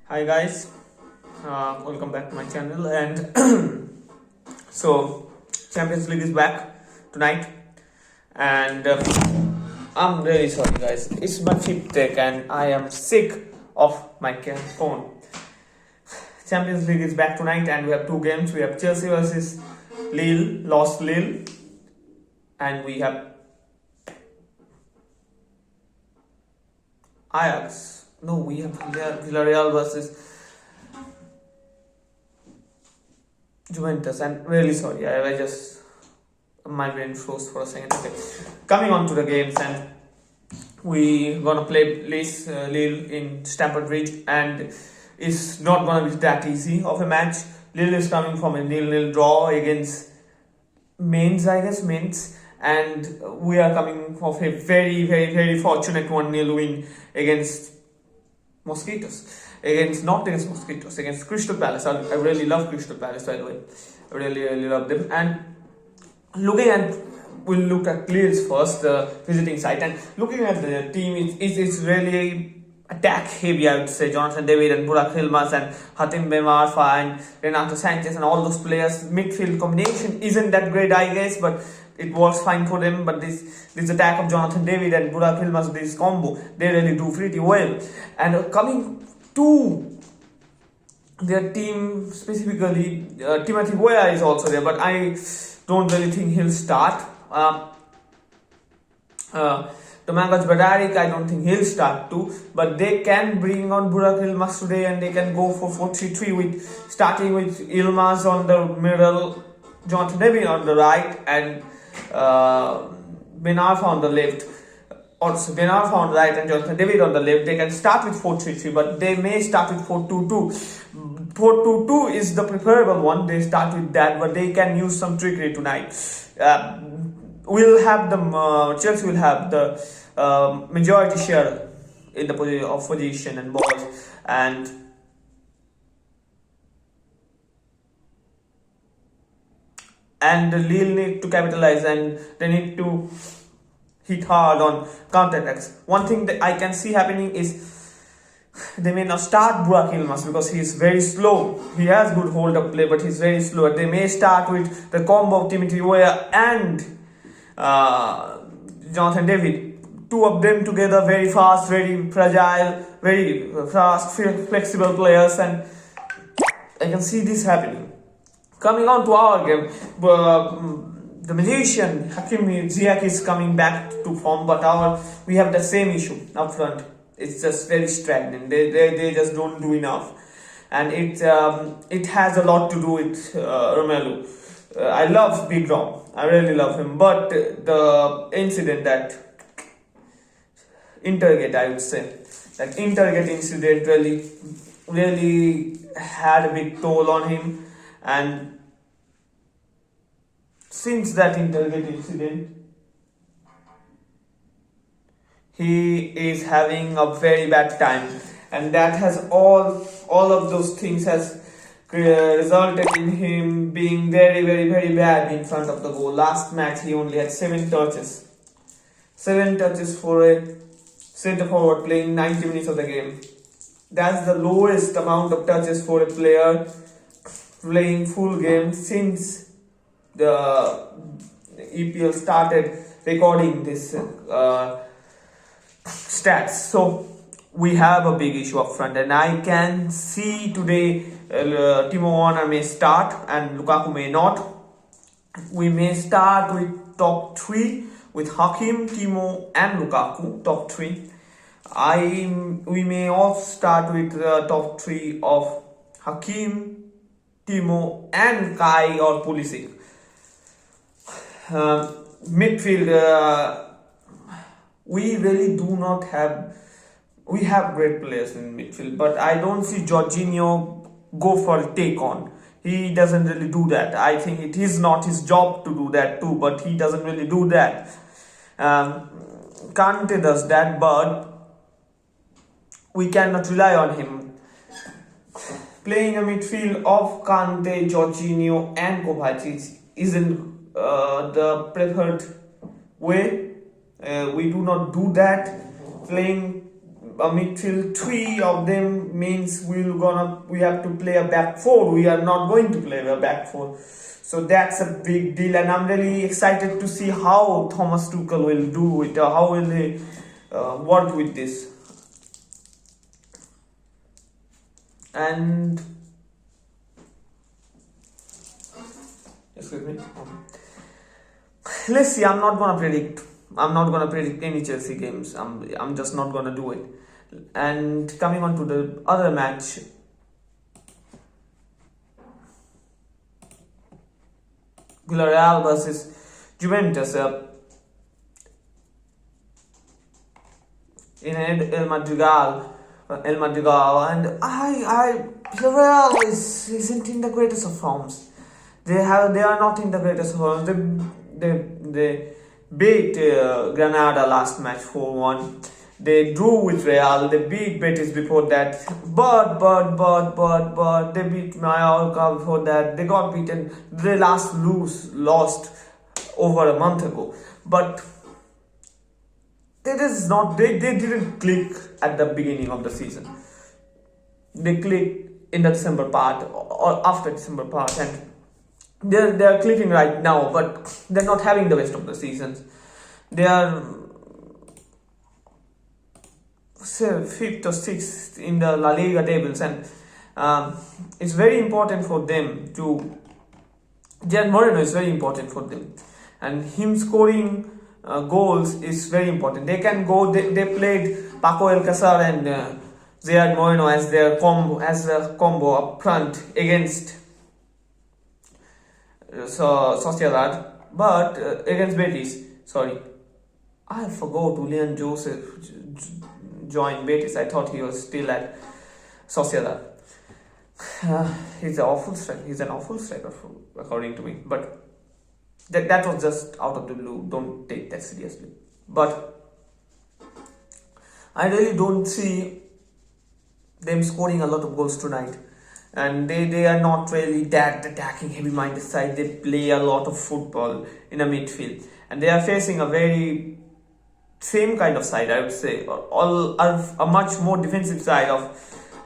Hi guys, welcome back to my channel. And so, Champions League is back tonight, and I'm really sorry, guys. It's my fifth take, and I am sick of my phone. Champions League is back tonight, and we have two games. We have Chelsea versus Lille, lost Lille, and we have Ajax. No, we have Villarreal versus Juventus. And really sorry, I just my brain froze for a second. Okay, coming on to the games, and we gonna play Lille in Stamford Bridge, and it's not gonna be that easy of a match. Lille is coming from a 0-0 draw against Mainz, I guess Mainz, and we are coming off a very fortunate 1-0 win against Mosquitoes. Against Crystal Palace. I really love Crystal Palace, by the way. I really love them. And we'll look at Lille's first, the visiting side. And looking at the team, it's really attack heavy, I would say. Jonathan David and Burak Yilmaz and Hatem Ben Arfa and Renato Sanchez and all those players. Midfield combination isn't that great, I guess, but it works fine for them. But this attack of Jonathan David and Burak Yilmaz, this combo, they really do pretty well. And coming to their team specifically, Timothy Weah is also there, but I don't really think he'll start. Domagoj Badarik, I don't think he'll start too, but they can bring on Burak Yilmaz today, and they can go for 4-3-3 with starting with Yilmaz on the middle, Jonathan David on the right, and Ben Arfa on the left. Also, Ben Arfa on the right and Jonathan David on the left. They can start with 4-3-3, but they may start with 4-2-2. 4-2-2 is the preferable one. They start with that, but they can use some trickery tonight. We'll have Chelsea will have the majority share in the position and balls, and Lille need to capitalize, and they need to hit hard on counter-attacks. One thing that I can see happening is they may not start Burak Yilmaz because he is very slow. He has good hold-up play, but he's very slow. They may start with the combo of Timothy Weah and Jonathan David. Two of them together, very fast, very fragile, very fast, flexible players, and I can see this happening. Coming on to our game, the magician Hakim Ziyech is coming back to form, but we have the same issue up front. It's just very stagnant. They just don't do enough, and it has a lot to do with Romelu. I love Big Rom. I really love him, but the incident that Intergate, I would say, that Intergate incident really had a big toll on him, and since that Intergate incident, he is having a very bad time, and that has all of those things has resulted in him being very bad in front of the goal. Last match he only had 7 touches for a centre forward playing 90 minutes of the game. That's the lowest amount of touches for a player playing full game since the EPL started recording this stats. So we have a big issue up front, and I can see today Timo Werner may start and Lukaku may not. We may start with top 3 with Hakim, Timo and Lukaku, top 3. We may also start with the top 3 of Hakim, Timo and Kai or Pulisic. Midfield, we really do not have. We have great players in midfield, but I don't see Jorginho go for a take on. He doesn't really do that. I think it is not his job to do that too, but he doesn't really do that. Kante does that, but we cannot rely on him. Playing a midfield of Kante, Jorginho and Kovacic isn't the preferred way. We do not do that. Playing a midfield three of them means we have to play a back four. We are not going to play a back four. So that's a big deal, and I'm really excited to see how Thomas Tuchel will do it. How will he work with this? And excuse me. Let's see. I'm not gonna predict any Chelsea games. I'm just not gonna do it. And coming on to the other match, Villarreal versus Juventus in El Madrigal, and Villarreal isn't in the greatest of forms. They are not in the greatest of forms. They beat Granada last match 4-1. They drew with Real. They beat Betis before that. But they beat Mallorca before that. They got beaten. They lost over a month ago. But they didn't click at the beginning of the season. They clicked in the December part or after December part, and they're clicking right now, but they're not having the best of the seasons. They are 5th or 6th in the La Liga tables, and it's very important for them to. Gerard Moreno is very important for them, and him scoring goals is very important. They can go. They played Paco Alcácer and Gerard Moreno as their combo up front against Sociedad, but against Betis. Sorry, I forgot Julian Joseph joined Betis. I thought he was still at Sociedad. He's an awful striker, according to me. But that was just out of the blue. Don't take that seriously. But I really don't see them scoring a lot of goals tonight. And they are not really that attacking, heavy-minded side. They play a lot of football in a midfield, and they are facing a very same kind of side, I would say, a much more defensive side of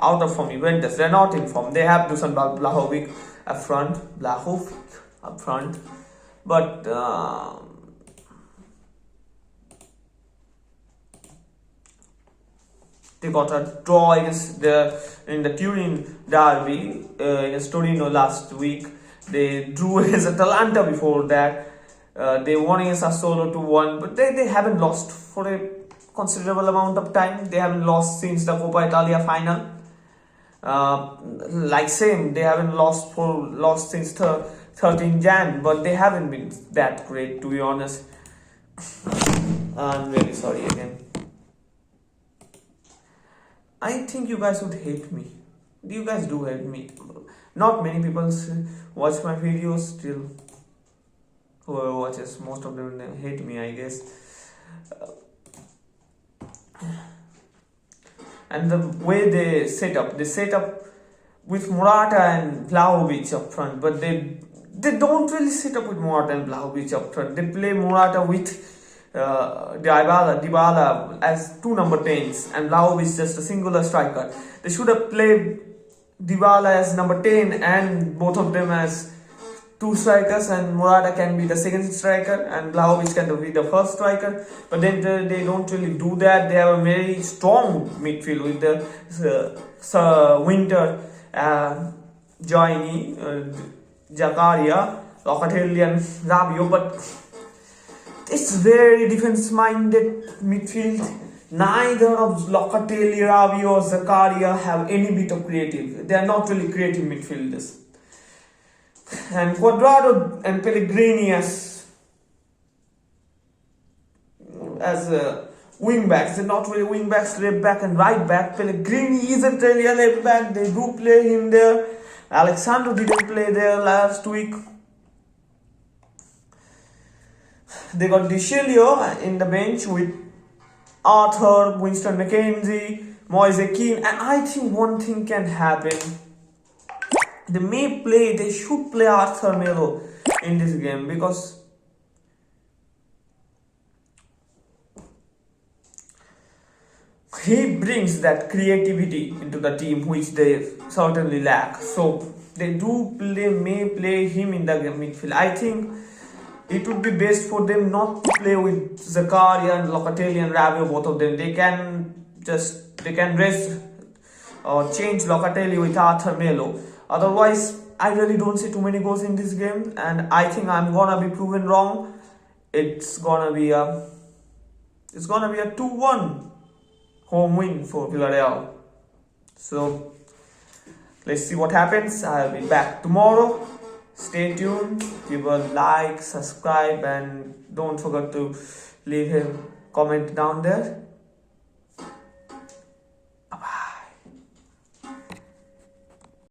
out of form Juventus. They're not in form. They have Dusan Vlahovic up front, but they got a draw in the Turin derby against Torino last week. They drew against Atalanta before that. They won against Sassuolo 2-1, but they haven't lost for a considerable amount of time. They haven't lost since the Coppa Italia final. They haven't lost since 13 Jan, but they haven't been that great, to be honest. I'm really sorry again. I think you guys would hate me. You guys do hate me. Not many people watch my videos still. Whoever watches, most of them hate me, I guess. And the way they set up with Morata and Vlahovic up front, but they don't really set up with Morata and Vlahovic up front. They play Morata with Dybala as two number 10s and Vlahovic just a singular striker. They should have played Dybala as number 10 and both of them as two strikers, and Morata can be the second striker and Vlahovic can be the first striker. But then they don't really do that. They have a very strong midfield with the Winter, Joini, Zakaria, Locatelli and Rabiot, but it's very defense-minded midfield. Neither of Locatelli, Rabiot or Zakaria have any bit of creative. They are not really creative midfielders. And Cuadrado and Pellegrini as wing backs. They're not really wing backs, left back and right back. Pellegrini isn't really a left back. They do play him there. Alexandro didn't play there last week. They got Deschilio in the bench with Arthur, Winston McKenzie, Moise Kean, and I think one thing can happen. They should play Arthur Melo in this game, because he brings that creativity into the team, which they certainly lack. So they may play him in the midfield. I think it would be best for them not to play with Zakaria and Locatelli and Rabiot, both of them. They can rest or change Locatelli with Arthur Melo. Otherwise, I really don't see too many goals in this game, and I think I'm gonna be proven wrong. It's gonna be a 2-1 home win for Villarreal. So let's see what happens. I'll be back tomorrow. Stay tuned, give a like, subscribe, and don't forget to leave a comment down there.